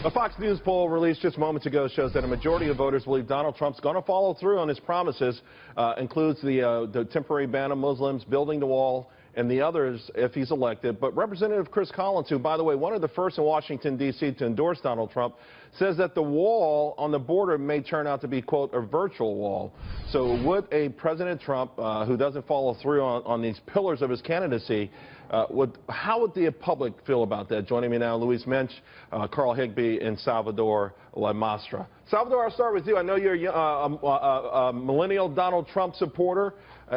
A Fox News poll released just moments ago shows that a majority of voters believe Donald Trump's going to follow through on his promises, includes the temporary ban of Muslims, building the wall, and the others if he's elected. But Representative Chris Collins, who, by the way, one of the first in Washington, D.C. to endorse Donald Trump, says that the wall on the border may turn out to be, quote, a virtual wall. So would a President Trump, who doesn't follow through on these pillars of his candidacy, how would the public feel about that? Joining me now, Louise, Mensch, Carl Higbie, and Salvator La Mastra. Salvador, I'll start with you. I know you're a millennial Donald Trump supporter,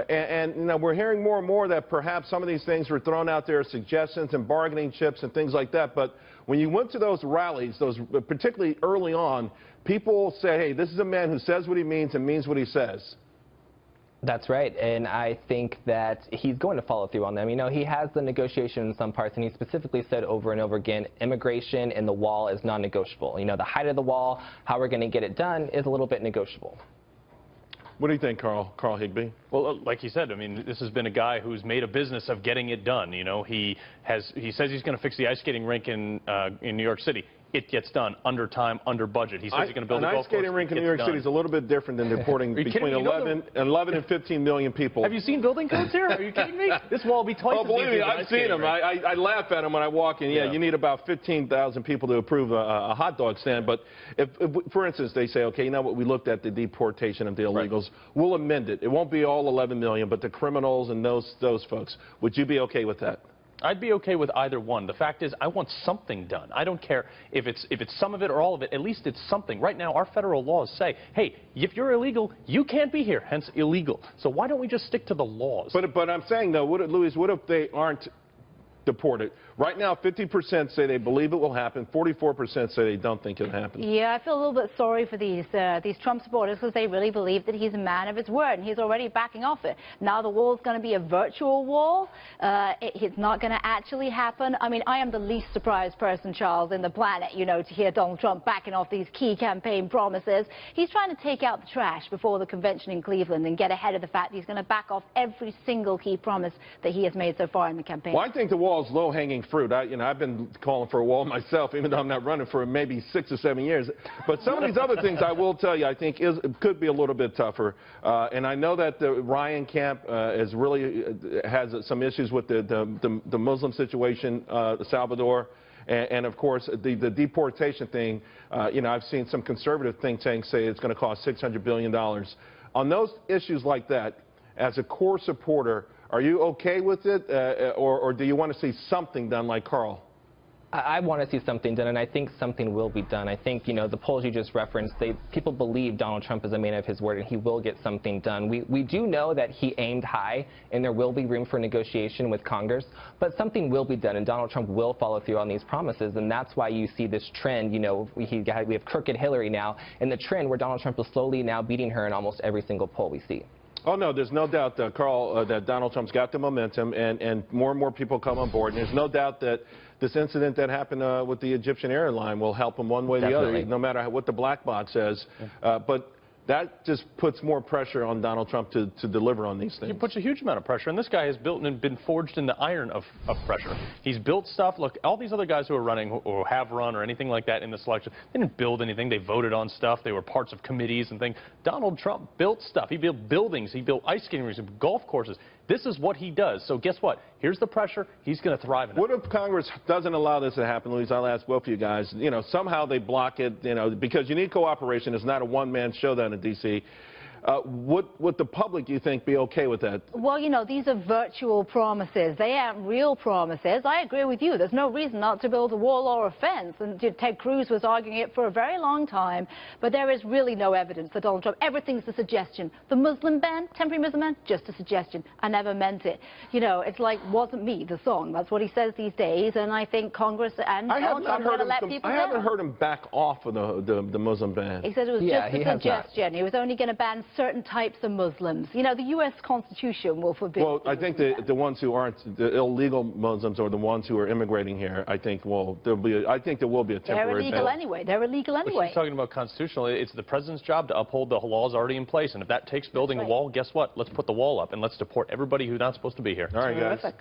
and you know, we're hearing more and more that perhaps some of these things were thrown out there as suggestions and bargaining chips and things like that. But when you went to those rallies, particularly early on, people say, hey, this is a man who says what he means and means what he says. That's right, and I think that he's going to follow through on them. You know, he has the negotiation in some parts, and he specifically said over and over again, immigration and the wall is non-negotiable. You know, the height of the wall, how we're going to get it done is a little bit negotiable. What do you think, Carl Higbie? Well, like you said, I mean, this has been a guy who's made a business of getting it done. You know, he says he's going to fix the ice skating rink in New York City. It gets done under time, under budget. He says he's going to build a golf course. An ice skating rink in New York City is a little bit different than reporting between 11 and 15 million people. Have you seen building codes here? Are you kidding me? This wall will be twice as big. Oh, believe me, I've seen them. I laugh at them when I walk in. Yeah, you need about 15,000 people to approve a hot dog stand. But if, for instance, they say, okay, you know what, we looked at the deportation of the illegals. Right. We'll amend it. It won't be all 11 million, but the criminals and those folks. Would you be okay with that? I'd be okay with either one. The fact is, I want something done. I don't care if it's some of it or all of it. At least it's something. Right now, our federal laws say, hey, if you're illegal, you can't be here, hence illegal. So why don't we just stick to the laws? But I'm saying, though, Louise, what if they aren't deported? Right now, 50% say they believe it will happen. 44% say they don't think it'll happen. Yeah, I feel a little bit sorry for these Trump supporters because they really believe that he's a man of his word, and he's already backing off it. Now the wall's going to be a virtual wall. It's not going to actually happen. I mean, I am the least surprised person, Charles, in the planet, you know, to hear Donald Trump backing off these key campaign promises. He's trying to take out the trash before the convention in Cleveland and get ahead of the fact that he's going to back off every single key promise that he has made so far in the campaign. Well, I think the wall is low-hanging fruit. I've been calling for a wall myself, even though I'm not running for maybe 6 or 7 years. But some of these other things, I will tell you, I think could be a little bit tougher. And I know that the Ryan camp has some issues with the Muslim situation, Salvador. And of course, the deportation thing, you know, I've seen some conservative think tanks say it's going to cost $600 billion. On those issues like that, as a core supporter, are you okay with it, or do you want to see something done like Carl? I want to see something done, and I think something will be done. I think, you know, the polls you just referenced, people believe Donald Trump is a man of his word, and he will get something done. We do know that he aimed high, and there will be room for negotiation with Congress, but something will be done, and Donald Trump will follow through on these promises, and that's why you see this trend. You know, we have crooked Hillary now, and the trend where Donald Trump is slowly now beating her in almost every single poll we see. Oh, no, there's no doubt, Carl, that Donald Trump's got the momentum, and more people come on board. And there's no doubt that this incident that happened with the Egyptian airline will help him one way or the other, no matter what the black box says. But that just puts more pressure on Donald Trump to deliver on these things. It puts a huge amount of pressure, and this guy has built and been forged in the iron of pressure. He's built stuff. Look, all these other guys who are running or have run or anything like that in the selection, they didn't build anything. They voted on stuff. They were parts of committees and things. Donald Trump built stuff. He built buildings. He built ice skating rinks, golf courses. This is what he does. So guess what? Here's the pressure. He's going to thrive in it. What if Congress doesn't allow this to happen, Louise? I'll ask both of you guys. You know, somehow they block it, you know, because you need cooperation. It's not a one-man show down in D.C. Would the public, you think, be okay with that? Well, you know, these are virtual promises. They aren't real promises. I agree with you. There's no reason not to build a wall or a fence. And Ted Cruz was arguing it for a very long time. But there is really no evidence that Donald Trump, everything's a suggestion. The Muslim ban, temporary Muslim ban, just a suggestion. I never meant it. You know, it's like, wasn't me, the song. That's what he says these days. And I think Congress and Donald Trump are going to let people down. I haven't heard him back off of the Muslim ban. He said it was just a suggestion. He was only going to ban certain types of Muslims. You know, the U.S. Constitution will forbid. Well, I think the ones who aren't the illegal Muslims or the ones who are immigrating here, I think there will be a temporary ban. They're illegal anyway. They're illegal anyway. She's talking about constitutional. It's the president's job to uphold the laws already in place, and if that takes building a wall, guess what? Let's put the wall up and let's deport everybody who's not supposed to be here. All right, guys.